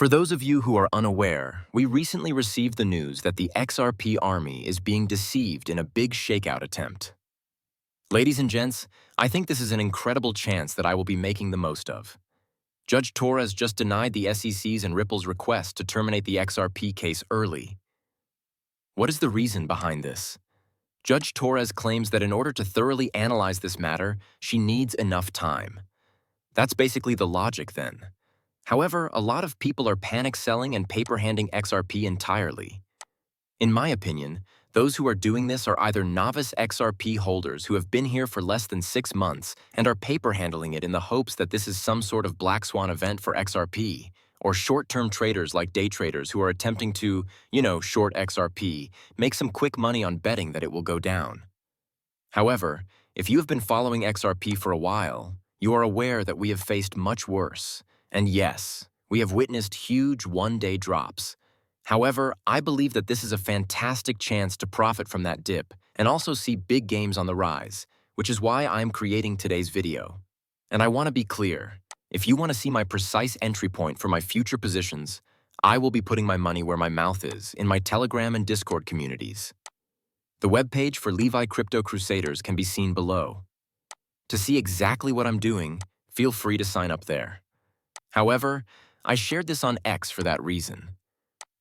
For those of you who are unaware, we recently received the news that the XRP army is being deceived in a big shakeout attempt. Ladies and gents, I think this is an incredible chance that I will be making the most of. Judge Torres just denied the SEC's and Ripple's request to terminate the XRP case early. What is the reason behind this? Judge Torres claims that in order to thoroughly analyze this matter, she needs enough time. That's basically the logic then. However, a lot of people are panic selling and paper handing XRP entirely. In my opinion, those who are doing this are either novice XRP holders who have been here for less than 6 months and are paper handling it in the hopes that this is some sort of black swan event for XRP, or short-term traders like day traders who are attempting to, short XRP, make some quick money on betting that it will go down. However, if you have been following XRP for a while, you are aware that we have faced much worse. And yes, we have witnessed huge one-day drops. However, I believe that this is a fantastic chance to profit from that dip and also see big gains on the rise, which is why I am creating today's video. And I want to be clear, if you want to see my precise entry point for my future positions, I will be putting my money where my mouth is in my Telegram and Discord communities. The webpage for Levi Crypto Crusaders can be seen below. To see exactly what I'm doing, feel free to sign up there. However, I shared this on X for that reason.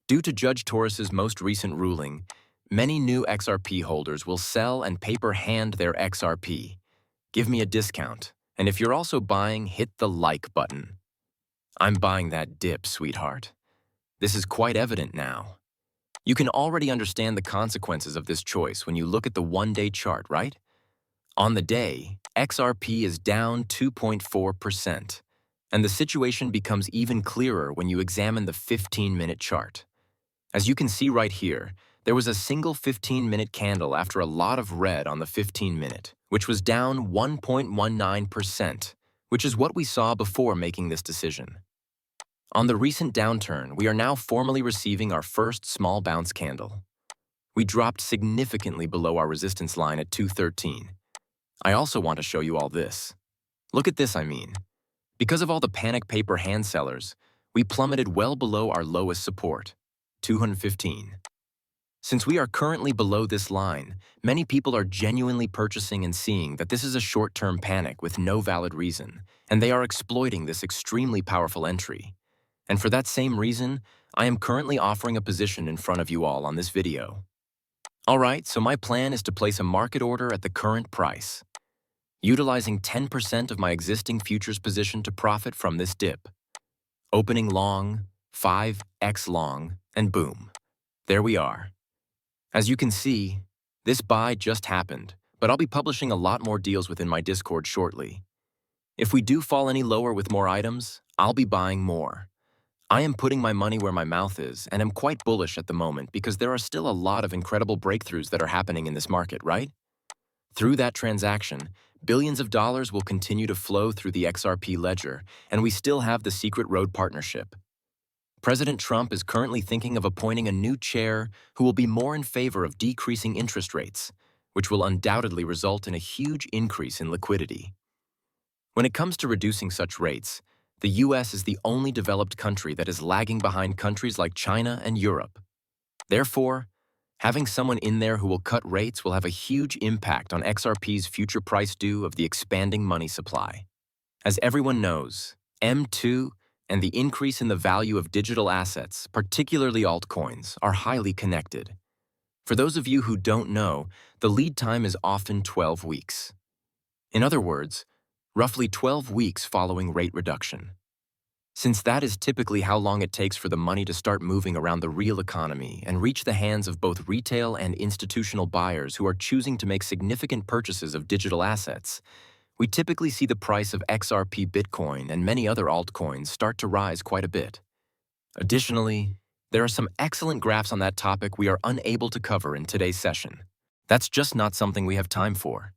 Due to Judge Torres's most recent ruling, many new XRP holders will sell and paper hand their XRP. Give me a discount, and if you're also buying, hit the like button. I'm buying that dip, sweetheart. This is quite evident now. You can already understand the consequences of this choice when you look at the one-day chart, right? On the day, XRP is down 2.4%. And the situation becomes even clearer when you examine the 15-minute chart. As you can see right here, there was a single 15-minute candle after a lot of red on the 15-minute, which was down 1.19%, which is what we saw before making this decision. On the recent downturn, we are now formally receiving our first small bounce candle. We dropped significantly below our resistance line at 213. I also want to show you all this. Look at this, Because of all the panic paper hand sellers, we plummeted well below our lowest support, 215. Since we are currently below this line, many people are genuinely purchasing and seeing that this is a short-term panic with no valid reason, and they are exploiting this extremely powerful entry. And for that same reason, I am currently offering a position in front of you all on this video. Alright, so my plan is to place a market order at the current price, utilizing 10% of my existing futures position to profit from this dip. Opening long, 5x long, and boom. There we are. As you can see, this buy just happened, but I'll be publishing a lot more deals within my Discord shortly. If we do fall any lower with more items, I'll be buying more. I am putting my money where my mouth is, and am quite bullish at the moment because there are still a lot of incredible breakthroughs that are happening in this market, right? Through that transaction, billions of dollars will continue to flow through the XRP ledger, and we still have the Secret Road Partnership. President Trump is currently thinking of appointing a new chair who will be more in favor of decreasing interest rates, which will undoubtedly result in a huge increase in liquidity. When it comes to reducing such rates, the US is the only developed country that is lagging behind countries like China and Europe. Therefore, having someone in there who will cut rates will have a huge impact on XRP's future price due of the expanding money supply. As everyone knows, M2 and the increase in the value of digital assets, particularly altcoins, are highly connected. For those of you who don't know, the lead time is often 12 weeks. In other words, roughly 12 weeks following rate reduction. Since that is typically how long it takes for the money to start moving around the real economy and reach the hands of both retail and institutional buyers who are choosing to make significant purchases of digital assets, we typically see the price of XRP Bitcoin and many other altcoins start to rise quite a bit. Additionally, there are some excellent graphs on that topic we are unable to cover in today's session. That's just not something we have time for.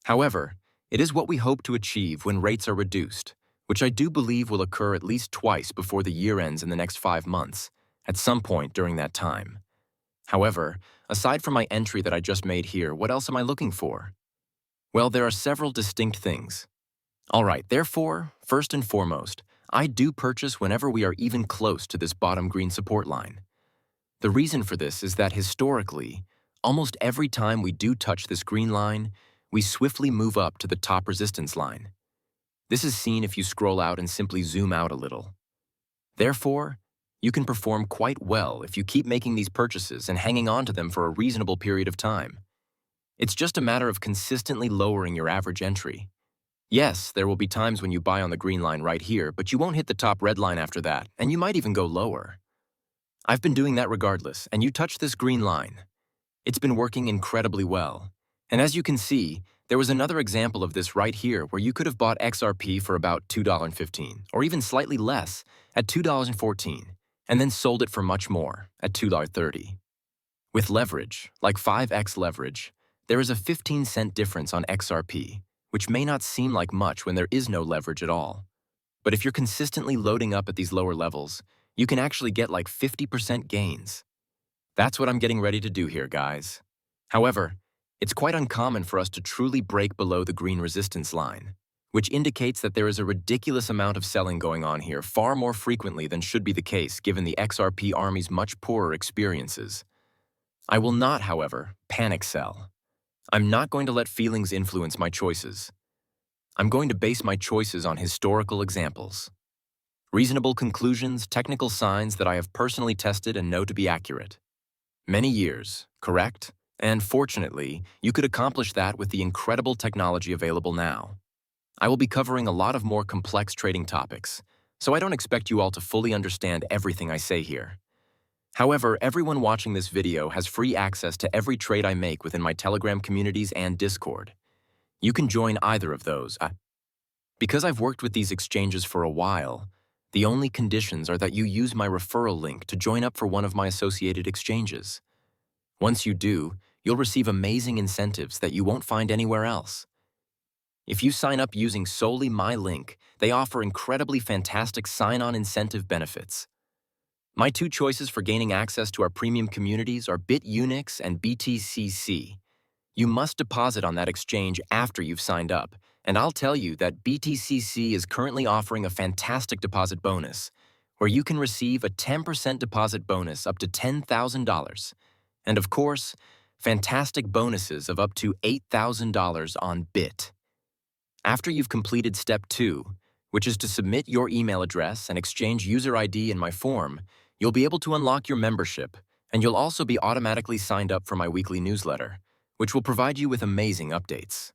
However, it is what we hope to achieve when rates are reduced, which I do believe will occur at least twice before the year ends in the next 5 months, at some point during that time. However, aside from my entry that I just made here, what else am I looking for? Well, there are several distinct things. Alright, therefore, first and foremost, I do purchase whenever we are even close to this bottom green support line. The reason for this is that historically, almost every time we do touch this green line, we swiftly move up to the top resistance line. This is seen if you scroll out and simply zoom out a little. Therefore, you can perform quite well if you keep making these purchases and hanging on to them for a reasonable period of time. It's just a matter of consistently lowering your average entry. Yes, there will be times when you buy on the green line right here, but you won't hit the top red line after that, and you might even go lower. I've been doing that regardless, and you touch this green line. It's been working incredibly well. And as you can see, there was another example of this right here where you could have bought XRP for about $2.15, or even slightly less, at $2.14, and then sold it for much more, at $2.30. With leverage, like 5x leverage, there is a 15-cent difference on XRP, which may not seem like much when there is no leverage at all. But if you're consistently loading up at these lower levels, you can actually get like 50% gains. That's what I'm getting ready to do here, guys. However, it's quite uncommon for us to truly break below the green resistance line, which indicates that there is a ridiculous amount of selling going on here far more frequently than should be the case given the XRP Army's much poorer experiences. I will not, however, panic sell. I'm not going to let feelings influence my choices. I'm going to base my choices on historical examples. Reasonable conclusions, technical signs that I have personally tested and know to be accurate. Many years, correct? And fortunately, you could accomplish that with the incredible technology available now. I will be covering a lot of more complex trading topics, so I don't expect you all to fully understand everything I say here. However, everyone watching this video has free access to every trade I make within my Telegram communities and Discord. You can join either of those. Because I've worked with these exchanges for a while, the only conditions are that you use my referral link to join up for one of my associated exchanges. Once you do, you'll receive amazing incentives that you won't find anywhere else. If you sign up using solely my link, they offer incredibly fantastic sign-on incentive benefits. My two choices for gaining access to our premium communities are BitUnix and BTCC. You must deposit on that exchange after you've signed up, and I'll tell you that BTCC is currently offering a fantastic deposit bonus, where you can receive a 10% deposit bonus up to $10,000, and of course, fantastic bonuses of up to $8,000 on Bit. After you've completed Step 2, which is to submit your email address and exchange user ID in my form, you'll be able to unlock your membership, and you'll also be automatically signed up for my weekly newsletter, which will provide you with amazing updates.